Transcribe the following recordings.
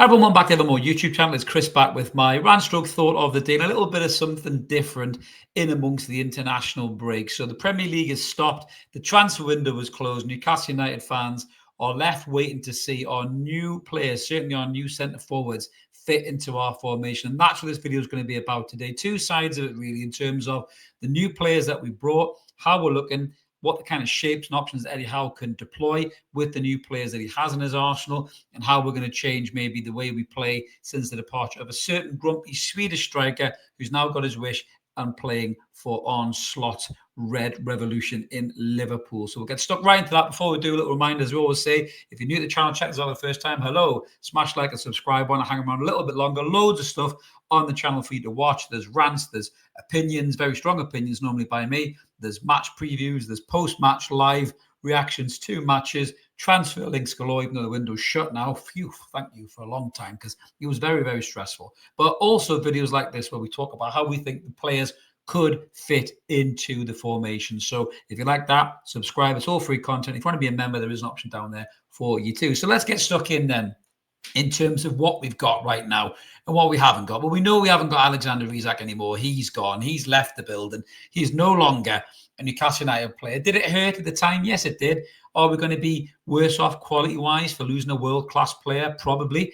Hi everyone, back to Evermore YouTube channel. It's Chris back with my rant stroke thought of the day. A little bit of something different in amongst the international break. So the Premier League has stopped. The transfer window was closed. Newcastle United fans are left waiting to see our new players, certainly our new centre forwards, fit into our formation. And that's what this video is going to be about today. Two sides of it really, in terms of the new players that we brought, how we're looking, what the kind of shapes and options that Eddie Howe can deploy with the new players that he has in his arsenal, and how we're going to change maybe the way we play since the departure of a certain grumpy Swedish striker who's now got his wish and playing for Onslaught Red Revolution in Liverpool. So we'll get stuck right into that. Before we do, a little reminder, as we always say, if you're new to the channel, check us out the first time, hello, smash like and subscribe. Want to hang around a little bit longer, loads of stuff on the channel for you to watch. There's rants, there's opinions, very strong opinions normally by me. There's match previews, there's post-match live reactions to matches, transfer links galore, even though the window's shut now. Phew, thank you for a long time, because it was very, very stressful. But also videos like this where we talk about how we think the players could fit into the formation. So if you like that, subscribe. It's all free content. If you want to be a member, there is an option down there for you too. So let's get stuck in then, in terms of what we've got right now and what we haven't got. Well, we know we haven't got Alexander Isak anymore. He's gone. He's left the building. He's no longer a Newcastle United player. Did it hurt at the time? Yes, it did. Are we going to be worse off quality-wise for losing a world-class player? Probably,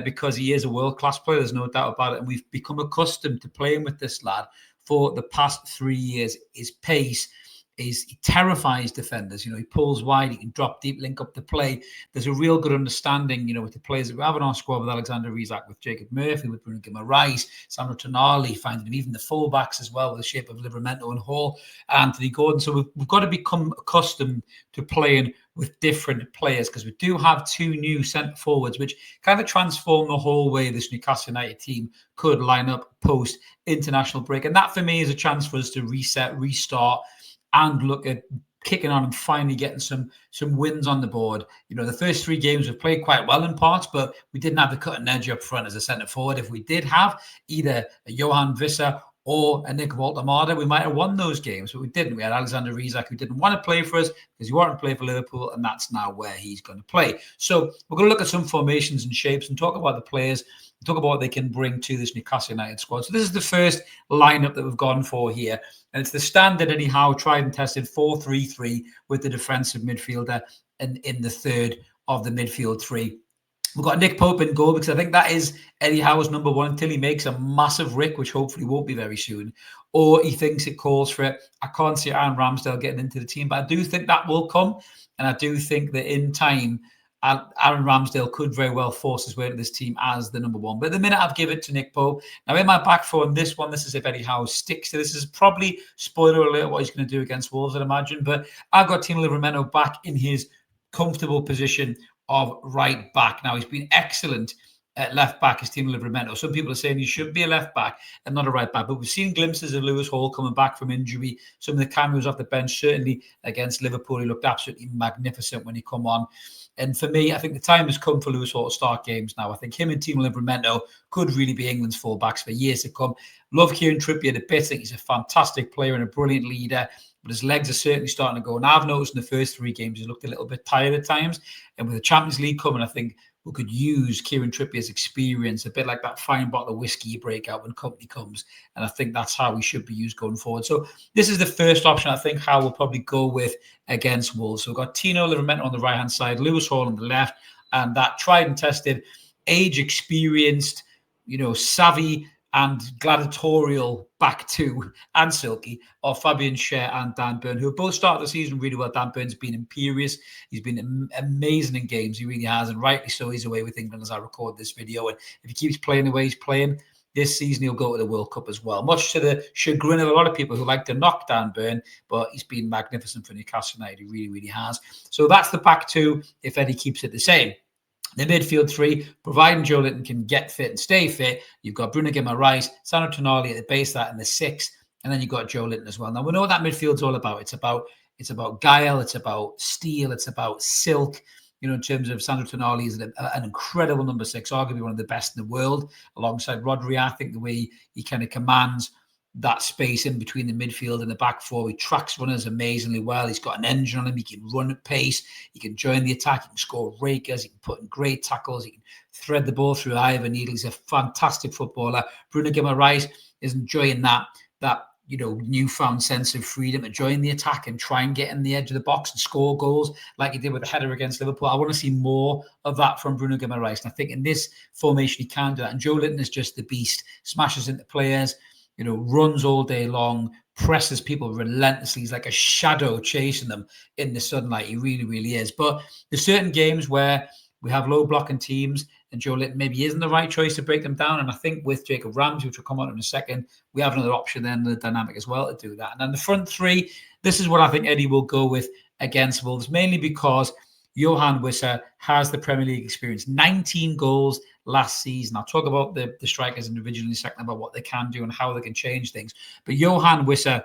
because he is a world-class player. There's no doubt about it. And we've become accustomed to playing with this lad for the past 3 years. His pace he terrifies defenders. You know, he pulls wide, he can drop deep, link up the play. There's a real good understanding, you know, with the players that we have in our squad, with Alexander Isak, with Jacob Murphy, with Bruno Guimaraes, Sandro Tonali, finding even the fullbacks as well, with the shape of Livramento and Hall, Anthony Gordon. So we've got to become accustomed to playing with different players, because we do have two new centre forwards, which kind of transform the whole way this Newcastle United team could line up post international break. And that for me is a chance for us to reset, restart, and look at kicking on and finally getting some wins on the board. You know, the first 3 games we've played quite well in parts, but we didn't have the cutting edge up front as a centre forward. If we did have either a Johan Wissa or a Nick Woltemade, we might have won those games, but we didn't. We had Alexander Isak, who didn't want to play for us because he wanted to play for Liverpool, and that's now where he's going to play. So we're going to look at some formations and shapes and talk about the players, talk about what they can bring to this Newcastle United squad. So this is the first lineup that we've gone for here. And it's the standard Eddie Howe tried and tested 4-3-3 with the defensive midfielder in the third of the midfield three. We've got Nick Pope in goal, because I think that is Eddie Howe's number one until he makes a massive rick, which hopefully won't be very soon, or he thinks it calls for it. I can't see Aaron Ramsdale getting into the team, but I do think that will come. And I do think that in time, Aaron Ramsdale could very well force his way to this team as the number one. But at the minute, I've given it to Nick Pope. Now, in my back four on this one, this is if Eddie Howe sticks to this. This is probably, spoiler alert, what he's going to do against Wolves, I'd imagine. But I've got Tino Livramento back in his comfortable position of right back. Now, he's been excellent at left back as Tino Livramento. Some people are saying he should be a left back and not a right back, but we've seen glimpses of Lewis Hall coming back from injury. Some of the cameos off the bench, certainly against Liverpool, he looked absolutely magnificent when he come on. And for me, I think the time has come for Lewis Hall to start games now. I think him and Tino Livramento could really be England's fullbacks for years to come. Love Kieran Trippier to bits. I think he's a fantastic player and a brilliant leader, but his legs are certainly starting to go. And I've noticed in the first 3 games, he looked a little bit tired at times. And with the Champions League coming, I think we could use Kieran Trippier's experience, a bit like that fine bottle of whiskey you break out when company comes. And I think that's how we should be used going forward. So this is the first option I think how we'll probably go with against Wolves. So we've got Tino Livramento on the right-hand side, Lewis Hall on the left, and that tried and tested, age-experienced, you know, savvy and gladiatorial back two and silky of Fabian Schär and Dan Burn, who have both started the season really well. Dan Burn's been imperious. He's been amazing in games. He really has, and rightly so. He's away with England as I record this video. And if he keeps playing the way he's playing, this season he'll go to the World Cup as well, much to the chagrin of a lot of people who like to knock Dan Burn, but he's been magnificent for Newcastle United. He really, really has. So that's the back two if Eddie keeps it the same. The midfield three, providing Joe Linton can get fit and stay fit, you've got Bruno Guimaraes, Sandro Tonali at the base of that in the 6, and then you've got Joe Linton as well. Now, we know what that midfield's all about. It's about guile, it's about steel, it's about silk. You know, in terms of Sandro Tonali is an incredible number 6, arguably one of the best in the world, alongside Rodri. I think the way he kind of commands that space in between the midfield and the back four. He tracks runners amazingly well. He's got an engine on him. He can run at pace. He can join the attack. He can score rakers. He can put in great tackles. He can thread the ball through eye of a needle. He's a fantastic footballer. Bruno Guimaraes is enjoying that newfound sense of freedom to join the attack and try and get in the edge of the box and score goals like he did with the header against Liverpool. I want to see more of that from Bruno Guimaraes. And I think in this formation, he can do that. And Joe Linton is just the beast, smashes into players, runs all day long, presses people relentlessly. He's like a shadow chasing them in the sunlight. He really, really is. But there's certain games where we have low blocking teams and Joe Linton maybe isn't the right choice to break them down. And I think with Jacob Ramsey, which we'll come on in a second, we have another option then, the dynamic as well, to do that. And then the front three, this is what I think Eddie will go with against Wolves, mainly because Johan Wissa has the Premier League experience, 19 goals last season. I'll talk about the strikers individually in a second, about what they can do and how they can change things. But Johan Wissa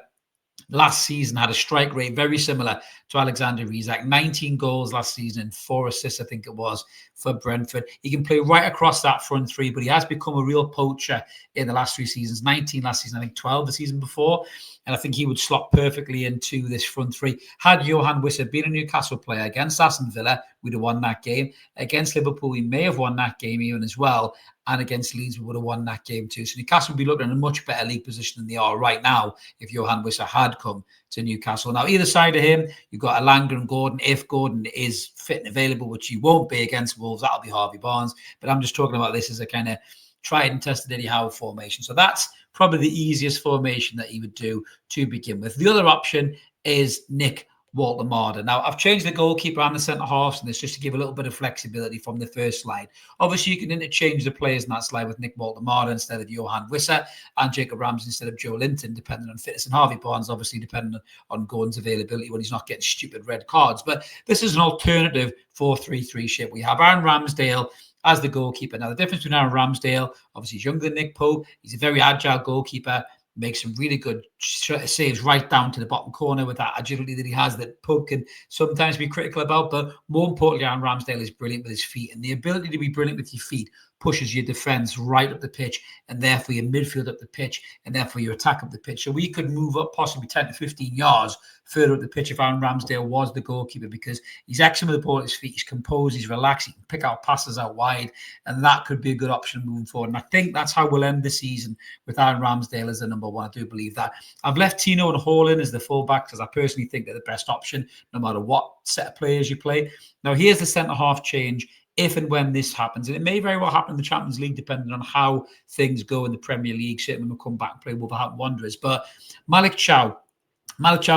last season had a strike rate very similar to Alexander Isak. 19 goals last season and 4 assists, I think it was, for Brentford. He can play right across that front three, but he has become a real poacher in the last 3 seasons. 19 last season, I think 12 the season before. And I think he would slot perfectly into this front three. Had Johan Wissa been a Newcastle player against Aston Villa, we'd have won that game. Against Liverpool, we may have won that game even as well. And against Leeds, we would have won that game too. So Newcastle would be looking in a much better league position than they are right now if Johan Wissa had come to Newcastle. Now, either side of him, you've got Elanga and Gordon. If Gordon is fit and available, which he won't be against Wolves, that'll be Harvey Barnes. But I'm just talking about this as a kind of tried and tested Eddie Howe formation. So that's probably the easiest formation that he would do to begin with. The other option is Nick Woltemade. Now, I've changed the goalkeeper and the centre-halves in this just to give a little bit of flexibility from the first slide. Obviously, you can interchange the players in that slide with Nick Woltemade instead of Johan Wissa and Jacob Ramsey instead of Joe Linton, depending on fitness, and Harvey Barnes, obviously, depending on Gordon's availability when he's not getting stupid red cards. But this is an alternative 4-3-3 shape. We have Aaron Ramsdale as the goalkeeper. Now, the difference between Aaron Ramsdale, obviously, he's younger than Nick Pope. He's a very agile goalkeeper. Makes some really good saves right down to the bottom corner with that agility that he has that Pope can sometimes be critical about. But more importantly, Aaron Ramsdale is brilliant with his feet. And the ability to be brilliant with your feet pushes your defence right up the pitch, and therefore your midfield up the pitch, and therefore your attack up the pitch. So we could move up possibly 10 to 15 yards further up the pitch if Aaron Ramsdale was the goalkeeper, because he's excellent with the ball at his feet, he's composed, he's relaxed, he can pick out passes out wide, and that could be a good option moving forward. And I think that's how we'll end the season, with Aaron Ramsdale as the number one. I do believe that. I've left Tino and Hall in as the fullback because I personally think they're the best option, no matter what set of players you play. Now, here's the centre-half change if and when this happens. And it may very well happen in the Champions League, depending on how things go in the Premier League. Certainly we'll come back and play Wolverhampton Wanderers. But Malik Chow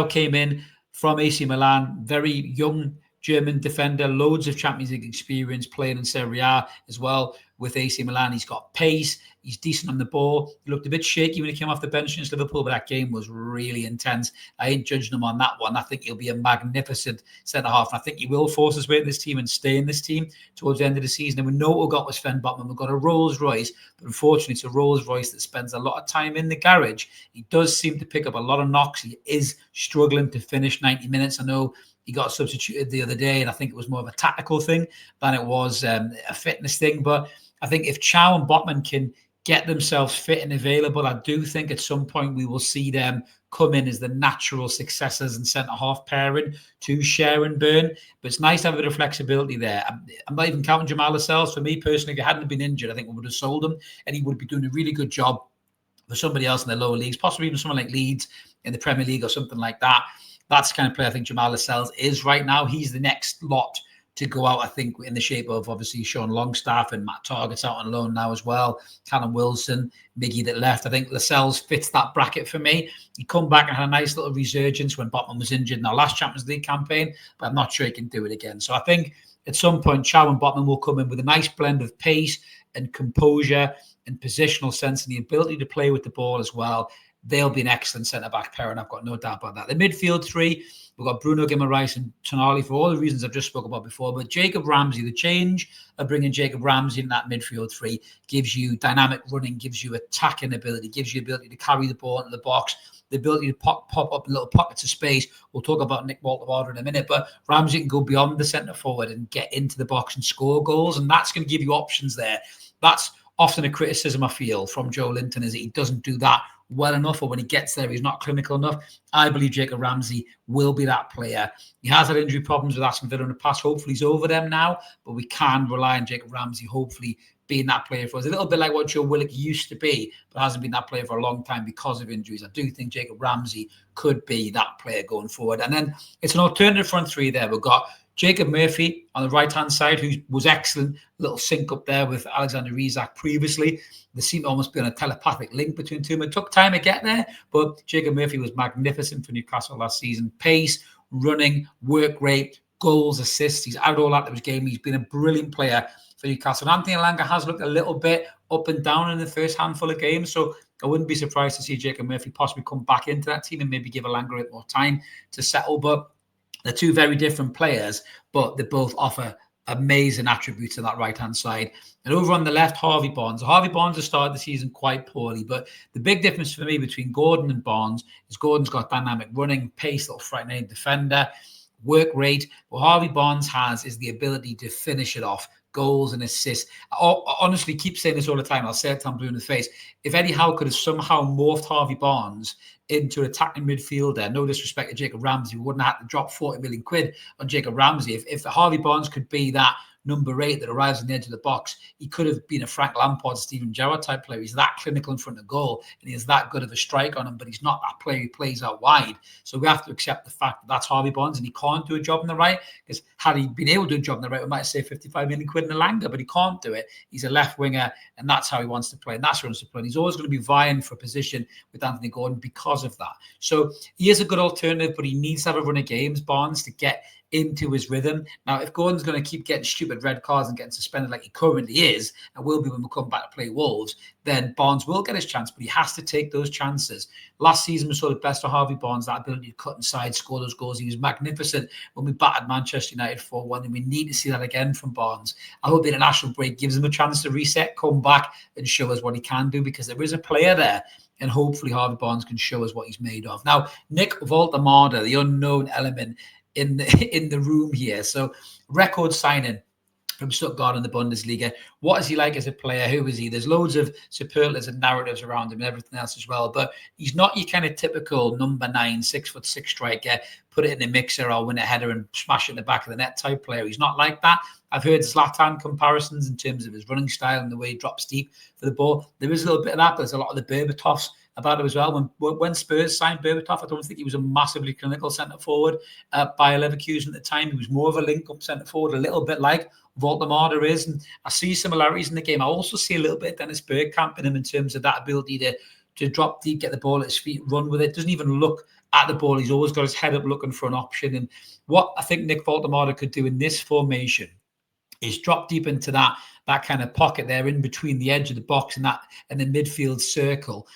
came in from AC Milan, very young German defender, loads of Champions League experience, playing in Serie A as well with AC Milan. He's got pace. He's decent on the ball. He looked a bit shaky when he came off the bench against Liverpool, but that game was really intense. I ain't judging him on that one. I think he'll be a magnificent centre-half. I think he will force his way in this team and stay in this team towards the end of the season. And we know what we've got with Sven Botman. We've got a Rolls-Royce, but unfortunately, it's a Rolls-Royce that spends a lot of time in the garage. He does seem to pick up a lot of knocks. He is struggling to finish 90 minutes. I know he got substituted the other day, and I think it was more of a tactical thing than it was a fitness thing. But I think if Chow and Botman can get themselves fit and available, I do think at some point we will see them come in as the natural successors and centre-half pairing to Schär and Burn. But it's nice to have a bit of flexibility there. I'm not even counting Jamal Lascelles. For me personally, if he hadn't been injured, I think we would have sold him, and he would be doing a really good job for somebody else in the lower leagues, possibly even someone like Leeds in the Premier League or something like that. That's the kind of player I think Jamal Lascelles is right now. He's the next lot to go out, I think, in the shape of obviously Sean Longstaff and Matt Targett's out on loan now as well. Callum Wilson, Miggy that left. I think Lascelles fits that bracket for me. He come back and had a nice little resurgence when Botman was injured in our last Champions League campaign, but I'm not sure he can do it again. So I think at some point, Chow and Botman will come in with a nice blend of pace and composure and positional sense and the ability to play with the ball as well. They'll be an excellent centre-back pair, and I've got no doubt about that. The midfield three, we've got Bruno Guimaraes and Tonali for all the reasons I've just spoke about before. But Jacob Ramsey, the change of bringing Jacob Ramsey in that midfield three gives you dynamic running, gives you attacking ability, gives you ability to carry the ball into the box, the ability to pop up little pockets of space. We'll talk about Nick Woltemade in a minute, but Ramsey can go beyond the centre forward and get into the box and score goals, and that's going to give you options there. That's often a criticism I feel from Joe Linton, is that he doesn't do that well enough, or when he gets there, he's not clinical enough. I believe Jacob Ramsey will be that player. He has had injury problems with Aston Villa in the past. Hopefully he's over them now, but we can rely on Jacob Ramsey, hopefully being that player for us. A little bit like what Joe Willock used to be, but hasn't been that player for a long time because of injuries. I do think Jacob Ramsey could be that player going forward. And then it's an alternative front three there. We've got Jacob Murphy on the right-hand side, who was excellent. Little sync up there with Alexander Isak previously. There seemed to almost be on a telepathic link between two of them. It took time to get there, but Jacob Murphy was magnificent for Newcastle last season. Pace, running, work rate, goals, assists. He's added all that to his game. He's been a brilliant player for Newcastle. And Anthony Elanga has looked a little bit up and down in the first handful of games, so I wouldn't be surprised to see Jacob Murphy possibly come back into that team and maybe give Elanga a bit more time to settle. But they're two very different players, but they both offer amazing attributes on that right-hand side. And over on the left, Harvey Barnes. Harvey Barnes has started the season quite poorly, but the big difference for me between Gordon and Barnes is Gordon's got dynamic running, pace, little frightening defender, work rate. What Harvey Barnes has is the ability to finish it off, goals and assists. I honestly keep saying this all the time. I'll say it till I'm blue in the face. If Eddie Howe could have somehow morphed Harvey Barnes into an attacking midfielder, no disrespect to Jacob Ramsey, we wouldn't have to drop 40 million quid on Jacob Ramsey. If Harvey Barnes could be that number 8 that arrives on the edge of the box, he could have been a Frank Lampard, Steven Gerrard type player. He's that clinical in front of goal, and he has that good of a strike on him, but he's not that player who plays out wide. So we have to accept the fact that that's Harvey Barnes, and he can't do a job on the right, because had he been able to do a job on the right, we might say 55 million quid in Elanga, but he can't do it. He's a left winger, and that's how he wants to play, and that's where he wants to play. And he's always going to be vying for a position with Anthony Gordon because of that. So he is a good alternative, but he needs to have a run of games, Barnes, to get into his rhythm. Now, if Gordon's going to keep getting stupid red cards and getting suspended like he currently is, and will be when we come back to play Wolves, then Barnes will get his chance, but he has to take those chances. Last season, we saw the best of Harvey Barnes, that ability to cut inside, score those goals. He was magnificent when we battered Manchester United 4-1, and we need to see that again from Barnes. I hope the international break gives him a chance to reset, come back, and show us what he can do, because there is a player there, and hopefully Harvey Barnes can show us what he's made of. Now, Nick Woltemade, the unknown element in the room here. So, record signing from Stuttgart in the Bundesliga. What is he like as a player? Who is he? There's loads of superlatives and narratives around him and everything else as well, but he's not your kind of typical number 9, 6'6" striker, put it in a mixer or win a header and smash it in the back of the net type player. He's not like that. I've heard Zlatan comparisons in terms of his running style and the way he drops deep for the ball. There is a little bit of that, but there's a lot of the Berbatovs about it as well. When Spurs signed Berbatov, I don't think he was a massively clinical centre forward by Leverkusen at the time. He was more of a link-up centre forward, a little bit like Woltemade is. And I see similarities in the game. I also see a little bit of Dennis Bergkamp in him in terms of that ability to drop deep, get the ball at his feet, run with it. Doesn't even look at the ball. He's always got his head up looking for an option. And what I think Nick Woltemade could do in this formation is drop deep into that kind of pocket there in between the edge of the box and the midfield circle.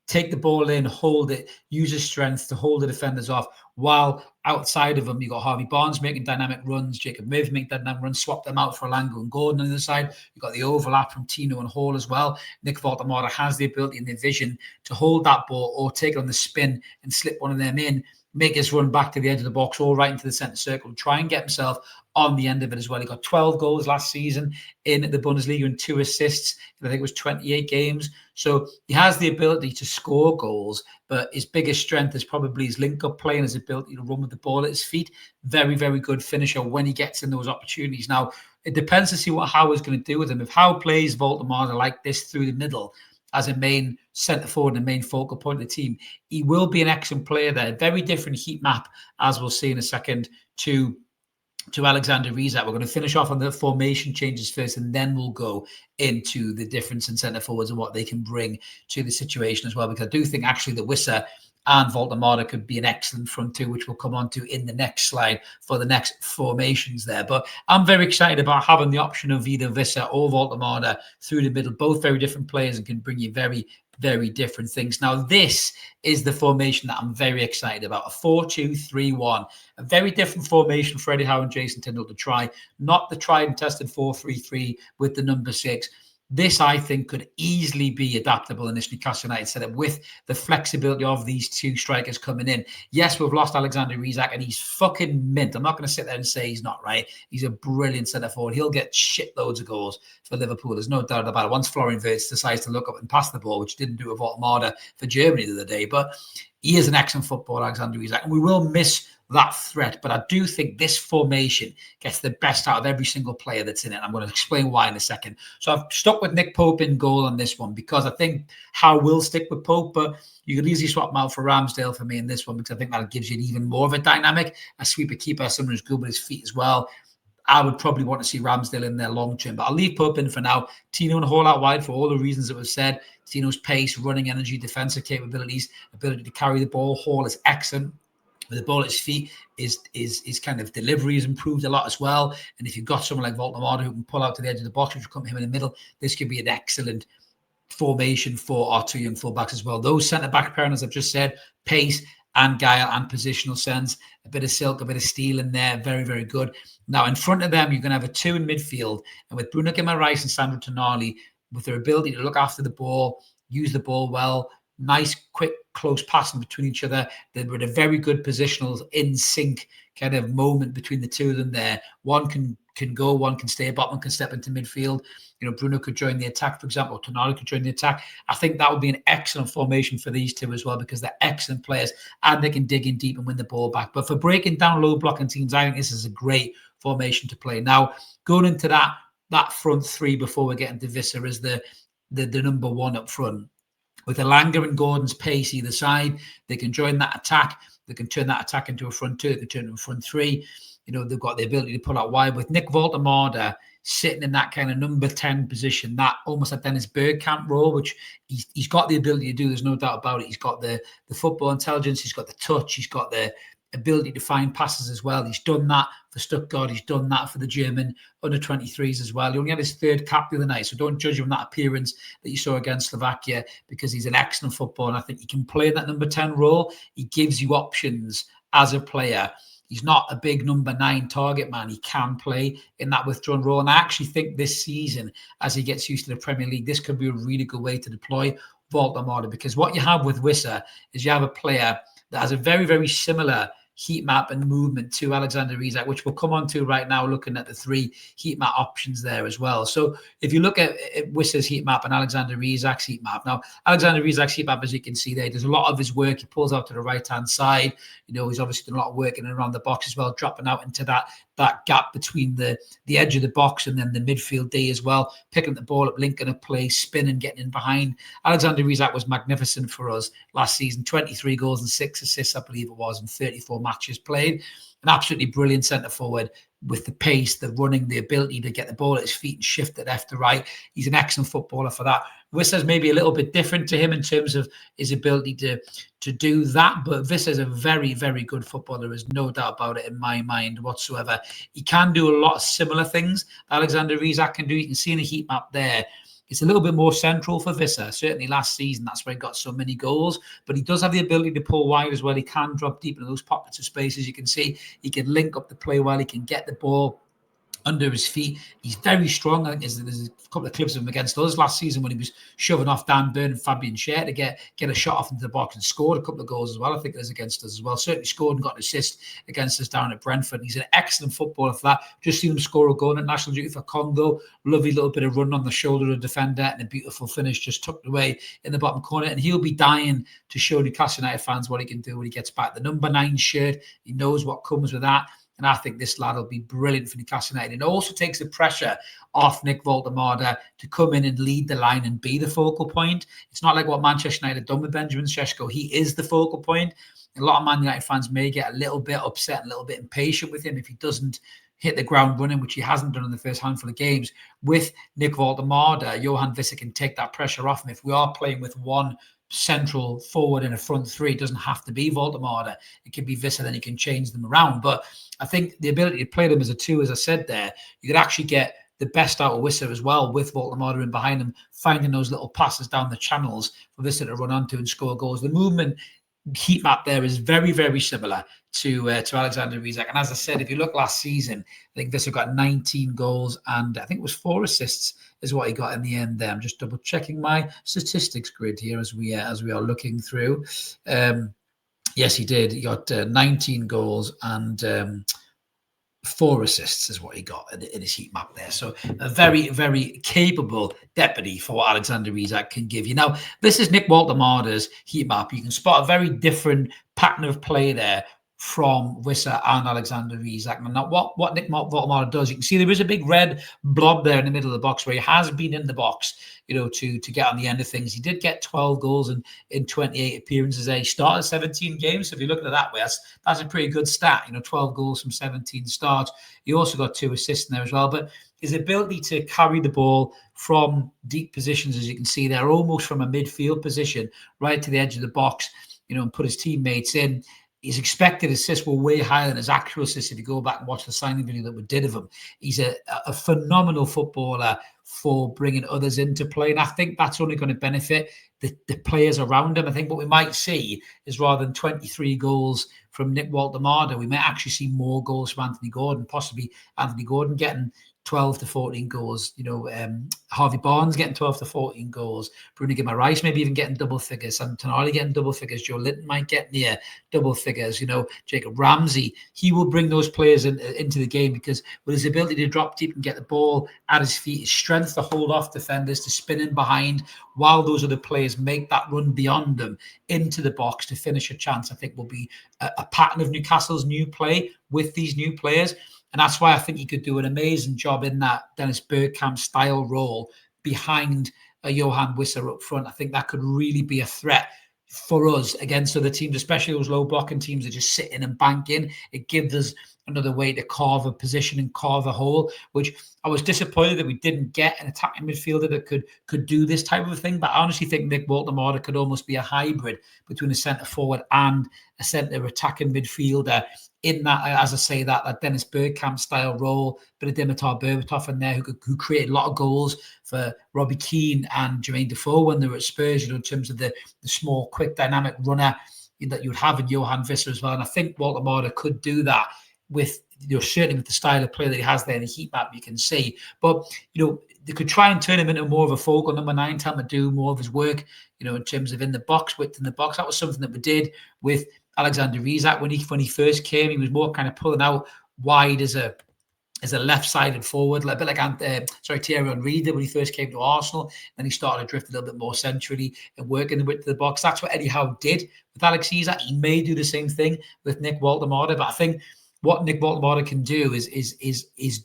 Take the ball in, hold it, use his strength to hold the defenders off, while outside of him, you've got Harvey Barnes making dynamic runs, Jacob Murphy making dynamic runs, swap them out for Elanga and Gordon on the other side. You've got the overlap from Tino and Hall as well. Nick Woltemade has the ability and the vision to hold that ball or take it on the spin and slip one of them in, make his run back to the edge of the box or right into the centre circle, try and get himself on the end of it as well. He got 12 goals last season in the Bundesliga and 2 assists. I think it was 28 games. So he has the ability to score goals, but his biggest strength is probably his link-up play and his ability to run with the ball at his feet. Very, very good finisher when he gets in those opportunities. Now, it depends to see what Howe is going to do with him. If Howe plays Woltemade like this through the middle as a main centre forward and a main focal point of the team, he will be an excellent player there. Very different heat map, as we'll see in a second, to Alexander Isak. We're going to finish off on the formation changes first, and then we'll go into the difference in centre forwards and what they can bring to the situation as well. Because I do think actually that Wissa and Woltemade could be an excellent front two, which we'll come on to in the next slide for the next formations there. But I'm very excited about having the option of either Wissa or Woltemade through the middle. Both very different players and can bring you very, very different things. Now, this is the formation that I'm very excited about, a 4-2-3-1, a very different formation for Eddie Howe and Jason Tindall to try, not the tried and tested 4-3-3 with the number 6. This, I think, could easily be adaptable in this Newcastle United setup with the flexibility of these two strikers coming in. Yes, we've lost Alexander Isak, and he's fucking mint. I'm not going to sit there and say he's not, right? He's a brilliant centre forward. He'll get shitloads of goals for Liverpool. There's no doubt about it. Once Florian Wirtz decides to look up and pass the ball, which didn't do with Woltemade for Germany the other day, but he is an excellent footballer, Alexander Isak, and we will miss that threat. But I do think this formation gets the best out of every single player that's in it. I'm going to explain why in a second. So I've stuck with Nick Pope in goal on this one because I think Howe will stick with Pope, but you could easily swap him out for Ramsdale for me in this one because I think that gives you even more of a dynamic. A sweeper keeper, someone who's good with his feet as well. I would probably want to see Ramsdale in there long term, but I'll leave Pope in for now. Tino and Hall out wide for all the reasons that we've said. Tino's pace, running energy, defensive capabilities, ability to carry the ball. Hall is excellent. With the ball at his feet, his kind of delivery has improved a lot as well. And if you've got someone like Woltemade who can pull out to the edge of the box, which will come to him in the middle, this could be an excellent formation for our two young fullbacks as well. Those centre-back pairing, as I've just said, pace and guile and positional sense, a bit of silk, a bit of steel in there, very, very good. Now, in front of them, you're going to have a two in midfield, and with Bruno Guimaraes and Sandro Tonali, with their ability to look after the ball, use the ball well, nice, quick, close passing between each other. They were in a very good positional, in sync kind of moment between the two of them there. One can go, one can stay up, one can step into midfield. You know, Bruno could join the attack, for example, Tonali could join the attack. I think that would be an excellent formation for these two as well because they're excellent players and they can dig in deep and win the ball back. But for breaking down low blocking teams, I think this is a great formation to play. Now, going into that front three before we get into Wissa is the number one up front. With Elanga and Gordon's pace either side, they can join that attack. They can turn that attack into a front two. They can turn it into a front three. You know, they've got the ability to pull out wide. With Nick Woltemade sitting in that kind of number 10 position, that almost like Dennis Bergkamp role, which he's got the ability to do. There's no doubt about it. He's got the football intelligence. He's got the touch. He's got the ability to find passes as well. He's done that for Stuttgart. He's done that for the German under-23s as well. He only had his third cap the other night, so don't judge him on that appearance that you saw against Slovakia because he's an excellent footballer, and I think he can play in that number 10 role. He gives you options as a player. He's not a big number 9 target man. He can play in that withdrawn role, and I actually think this season, as he gets used to the Premier League, this could be a really good way to deploy Woltemade because what you have with Wissa is you have a player that has a very, very similar heat map and movement to Alexander Isak, which we'll come on to right now, looking at the 3 heat map options there as well. So if you look at Wissa's heat map and Alexander Isak's heat map, now Alexander Isak's heat map, as you can see there, there's a lot of his work. He pulls out to the right-hand side. You know, he's obviously done a lot of work in and around the box as well, dropping out into that gap between the edge of the box and then the midfield D as well, picking the ball up, linking up play, spinning, getting in behind. Alexander Isak was magnificent for us last season, 23 goals and 6 assists, I believe it was, in 34 matches played. An absolutely brilliant centre forward with the pace, the running, the ability to get the ball at his feet and shift it left to right. He's an excellent footballer for that. Wissa's maybe a little bit different to him in terms of his ability to do that, but Wissa's a very, very good footballer. There's no doubt about it in my mind whatsoever. He can do a lot of similar things Alexander Isak can do. You can see in the heat map there, it's a little bit more central for Wissa. Certainly last season, that's where he got so many goals. But he does have the ability to pull wide as well. He can drop deep into those pockets of space, as you can see. He can link up the play well. He can get the ball under his feet. He's very strong. I think there's a couple of clips of him against us last season when he was shoving off Dan Burn and Fabian Schär to get a shot off into the box and scored a couple of goals as well. I think it was against us as well. Certainly scored and got an assist against us down at Brentford. He's an excellent footballer for that. Just seen him score a goal at national duty for Congo. Lovely little bit of run on the shoulder of the defender and a beautiful finish just tucked away in the bottom corner. And he'll be dying to show Newcastle United fans what he can do when he gets back. The number 9 shirt, he knows what comes with that. And I think this lad will be brilliant for Newcastle United. It also takes the pressure off Nick Woltemade to come in and lead the line and be the focal point. It's not like what Manchester United done with Benjamin Šeško. He is the focal point. A lot of Man United fans may get a little bit upset, a little bit impatient with him if he doesn't hit the ground running, which he hasn't done in the first handful of games. With Nick Woltemade, Johan Wissa can take that pressure off him. If we are playing with one central forward in a front 3, it doesn't have to be Woltemade. It can be Wissa, then you can change them around. But I think the ability to play them as a 2, as I said there, you could actually get the best out of Wissa as well with Woltemade in behind him, finding those little passes down the channels for Wissa to run onto and score goals. The movement heat map there is very, very similar to Alexander Isak. And as I said, if you look last season, I think Wissa got 19 goals and I think it was 4 assists is what he got in the end there. I'm just double checking my statistics grid here as we are looking through. Yes, he did. He got 19 goals and 4 assists is what he got in his heat map there. So a very, very capable deputy for what Alexander Isak can give you. Now, this is Nick Woltemade's heat map. You can spot a very different pattern of play there from Wissa and Alexander Isak. Now, what Nick Woltemade does, you can see there is a big red blob there in the middle of the box where he has been in the box, to get on the end of things. He did get 12 goals in 28 appearances there. He started 17 games. So if you look at it that way, that's a pretty good stat, 12 goals from 17 starts. He also got 2 assists in there as well. But his ability to carry the ball from deep positions, as you can see there, almost from a midfield position right to the edge of the box, and put his teammates in. His expected assists were way higher than his actual assists if you go back and watch the signing video that we did of him. He's a phenomenal footballer for bringing others into play. And I think that's only going to benefit the players around him. I think what we might see is rather than 23 goals from Nick Woltemade, we might actually see more goals from Anthony Gordon, possibly Anthony Gordon getting 12 to 14 goals, Harvey Barnes getting 12 to 14 goals, Bruno Guimaraes maybe even getting double figures, and Tonali getting double figures, Joe Linton might get near double figures, Jacob Ramsey, he will bring those players into the game because with his ability to drop deep and get the ball at his feet, his strength to hold off defenders, to spin in behind while those other players make that run beyond them into the box to finish a chance, I think will be a pattern of Newcastle's new play with these new players. And that's why I think he could do an amazing job in that Dennis Bergkamp style role behind Johan Wissa up front. I think that could really be a threat for us against other teams, especially those low blocking teams that just sit in and bank in. It gives us another way to carve a position and carve a hole, which I was disappointed that we didn't get an attacking midfielder that could do this type of thing. But I honestly think Nick Woltemade could almost be a hybrid between a centre forward and a centre attacking midfielder. In that, as I say, that Dennis Bergkamp style role, bit of Dimitar Berbatov in there who created a lot of goals for Robbie Keane and Jermaine Defoe when they were at Spurs, in terms of the small, quick, dynamic runner that you would have in Johan Wissa as well. And I think Woltemade could do that with, certainly with the style of play that he has there in the heat map, you can see. But, they could try and turn him into more of a focal number 9, tell him to do more of his work, in terms of in the box, width in the box. That was something that we did with Alexander Isak when he first came. He was more kind of pulling out wide as a left-sided forward, a bit like Thierry Henry did when he first came to Arsenal. Then he started to drift a little bit more centrally and working the width of the box. That's what Eddie Howe did with Alex Isak. He may do the same thing with Nick Woltemade, but I think what Nick Woltemade can do is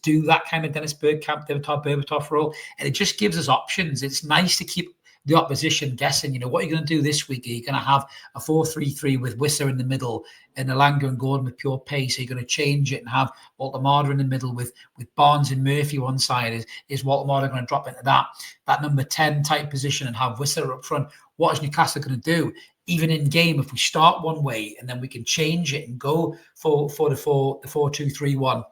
do that kind of Dennis Bergkamp, Dimitar Berbatov role, and it just gives us options. It's nice to keep the opposition guessing, what are you going to do this week? Are you going to have a 4-3-3 with Wissa in the middle and Elanga and Gordon with pure pace? Are you going to change it and have Woltemade in the middle with Barnes and Murphy one side? Is Woltemade going to drop into that number 10 type position and have Wissa up front? What is Newcastle going to do? Even in game, if we start one way and then we can change it and go for the 4-2-3-1.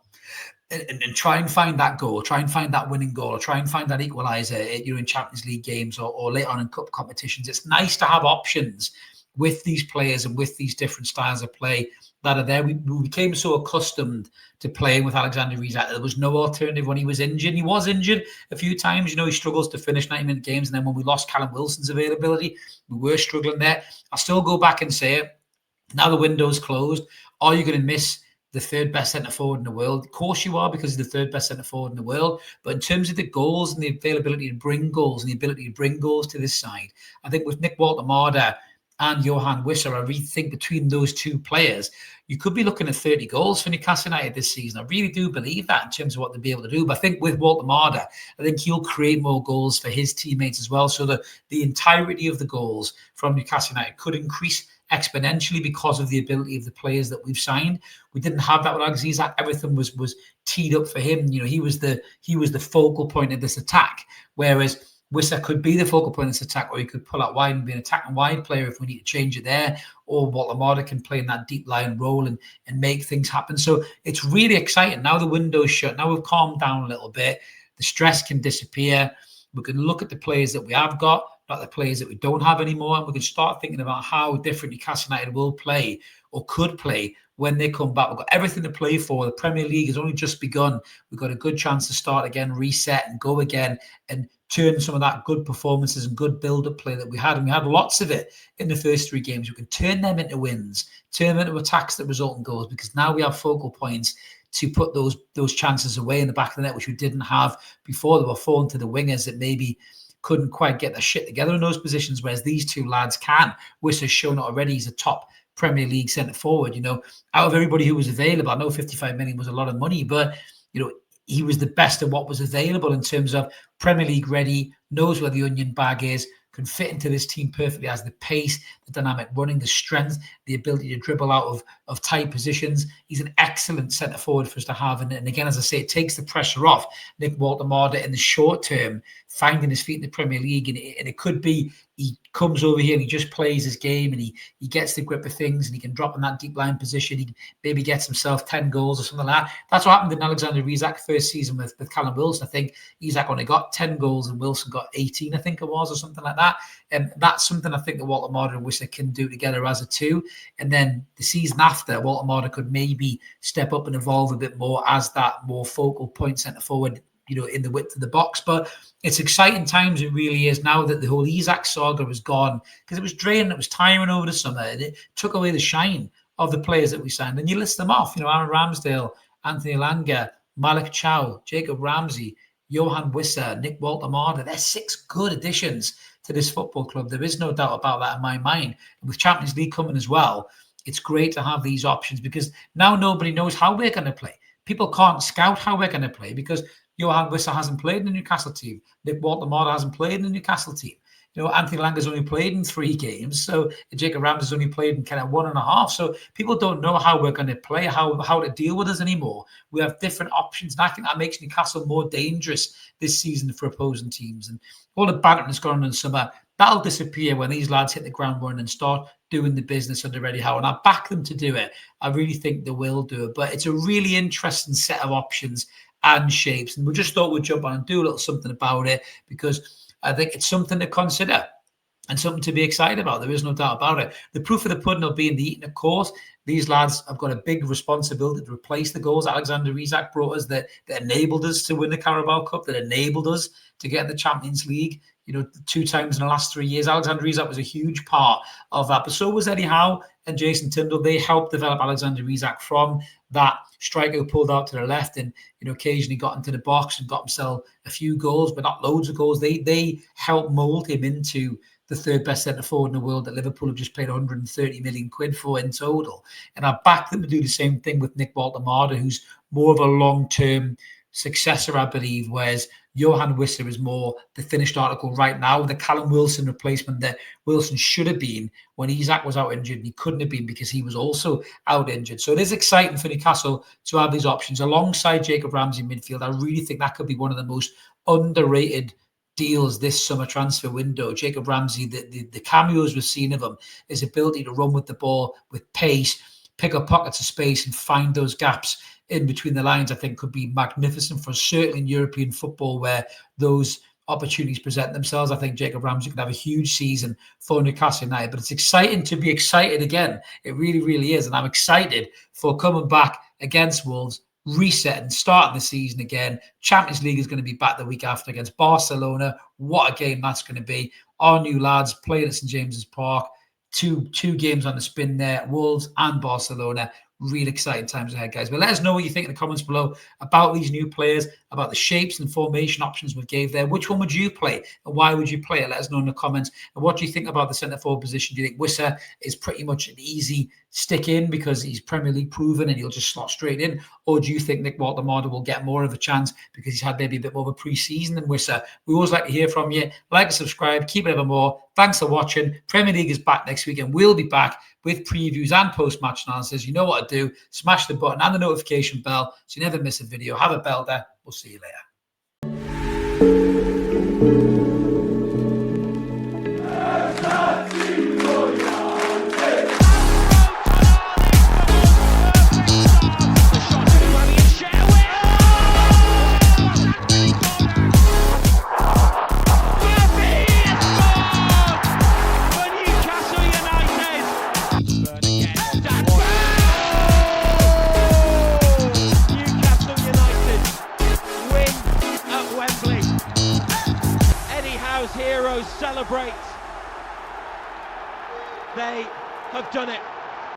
And try and find that goal, try and find that winning goal, or try and find that equaliser, in Champions League games or later on in cup competitions. It's nice to have options with these players and with these different styles of play that are there. We became so accustomed to playing with Alexander Isak. There was no alternative when he was injured. He was injured a few times. He struggles to finish 90-minute games. And then when we lost Callum Wilson's availability, we were struggling there. I still go back and say it. Now the window's closed. Are you going to miss the third best centre forward in the world? Of course you are, because he's the third best centre forward in the world. But in terms of the goals and the availability to bring goals and the ability to bring goals to this side, I think with Nick Woltemade and Johan Wissa, I really think between those two players, you could be looking at 30 goals for Newcastle United this season. I really do believe that in terms of what they'll be able to do. But I think with Woltemade, I think he'll create more goals for his teammates as well. So the entirety of the goals from Newcastle United could increase exponentially because of the ability of the players that we've signed. We didn't have that with Alex Isak. Everything was teed up for him. He was the focal point of this attack, whereas Wissa could be the focal point of this attack, or he could pull out wide and be an attacking wide player if we need to change it there, or Woltemade can play in that deep line role and make things happen. So it's really exciting. Now the window's shut. Now we've calmed down a little bit. The stress can disappear. We can look at the players that we have got, about the players that we don't have anymore, and we can start thinking about how different Newcastle United will play or could play when they come back. We've got everything to play for. The Premier League has only just begun. We've got a good chance to start again, reset and go again, and turn some of that good performances and good build-up play that we had. And we had lots of it in the first 3 games. We can turn them into wins, turn them into attacks that result in goals, because now we have focal points to put those chances away in the back of the net, which we didn't have before. They were falling to the wingers that maybe couldn't quite get their shit together in those positions, whereas these 2 lads can. Wissa's shown it already. He's a top Premier League centre forward. Out of everybody who was available, I know 55 million was a lot of money, but he was the best of what was available in terms of Premier League ready, knows where the onion bag is, can fit into this team perfectly, has the pace, the dynamic running, the strength, the ability to dribble out of tight positions. He's an excellent centre forward for us to have. And again, as I say, it takes the pressure off Nick Woltemade in the short term, finding his feet in the Premier League. And it could be he comes over here and he just plays his game, and he gets the grip of things, and he can drop in that deep line position. He maybe gets himself 10 goals or something like that. That's what happened in Alexander Isak first season with Callum Wilson. I think Isak only got 10 goals and Wilson got 18, I think it was, or something like that. And that's something I think that Woltemade and Wissa can do together as a 2. And then the season after, Woltemade could maybe step up and evolve a bit more as that more focal point centre forward, in the width of the box. But it's exciting times, it really is, now that the whole Isak saga was gone, because it was draining, it was tiring over the summer, and it took away the shine of the players that we signed. And you list them off, Aaron Ramsdale, Anthony Elanga, Malik Chow, Jacob Ramsey, Johan Wissa, Nick Woltemade. They're 6 good additions to this football club. There is no doubt about that in my mind. And with Champions League coming as well, it's great to have these options, because now nobody knows how we're going to play. People can't scout how we're going to play, because Johan Wissa hasn't played in the Newcastle team. Nick Woltemade hasn't played in the Newcastle team. Anthony Langa's only played in 3 games. So Jacob Ramsey's only played in kind of 1.5. So people don't know how we're going to play, how to deal with us anymore. We have different options. And I think that makes Newcastle more dangerous this season for opposing teams. And all the bantering that's gone on in the summer, that'll disappear when these lads hit the ground running and start doing the business under Eddie Howe. And I back them to do it. I really think they will do it. But it's a really interesting set of options and shapes. And we just thought we'd jump on and do a little something about it, because I think it's something to consider and something to be excited about. There is no doubt about it. The proof of the pudding will be in the eating, of course. These lads have got a big responsibility to replace the goals Alexander Isak brought us, that enabled us to win the Carabao Cup, that enabled us to get in the Champions League, 2 times in the last 3 years. Alexander Isak was a huge part of that. But so was Eddie Howe and Jason Tindall. They helped develop Alexander Isak from that striker who pulled out to the left and occasionally got into the box and got himself a few goals, but not loads of goals. They helped mould him into the 3rd best centre forward in the world that Liverpool have just paid 130 million quid for in total. And I back them to do the same thing with Nick Woltemade, who's more of a long-term successor, I believe, whereas Johan Wissa is more the finished article right now, the Callum Wilson replacement that Wilson should have been when Isak was out injured, and he couldn't have been because he was also out injured. So it is exciting for Newcastle to have these options alongside Jacob Ramsey in midfield. I really think that could be one of the most underrated deals this summer transfer window. Jacob Ramsey, the cameos we've seen of him, his ability to run with the ball with pace, pick up pockets of space and find those gaps in between the lines, I think could be magnificent for certainly in European football where those opportunities present themselves. I think Jacob Ramsey could have a huge season for Newcastle United, but it's exciting to be excited again. It really, really is. And I'm excited for coming back against Wolves, resetting, starting the season again. Champions League is going to be back the week after against Barcelona. What a game that's going to be. Our new lads playing at St James's Park. Two games on the spin there, Wolves and Barcelona. Real exciting times ahead, guys. But let us know what you think in the comments below about these new players, about the shapes and formation options we gave there. Which one would you play and why would you play it? Let us know in the comments. And what do you think about the centre forward position? Do you think Wissa is pretty much an easy stick in because he's Premier League proven and he'll just slot straight in? Or do you think Nick Woltemade will get more of a chance because he's had maybe a bit more of a pre-season than Wissa? We always like to hear from you. Like and subscribe. Keep it ever more. Thanks for watching. Premier League is back next week and we'll be back with previews and post-match analysis. You know what to do. Smash the button and the notification bell so you never miss a video. Have a belter. We'll see you later. celebrate. They have done it.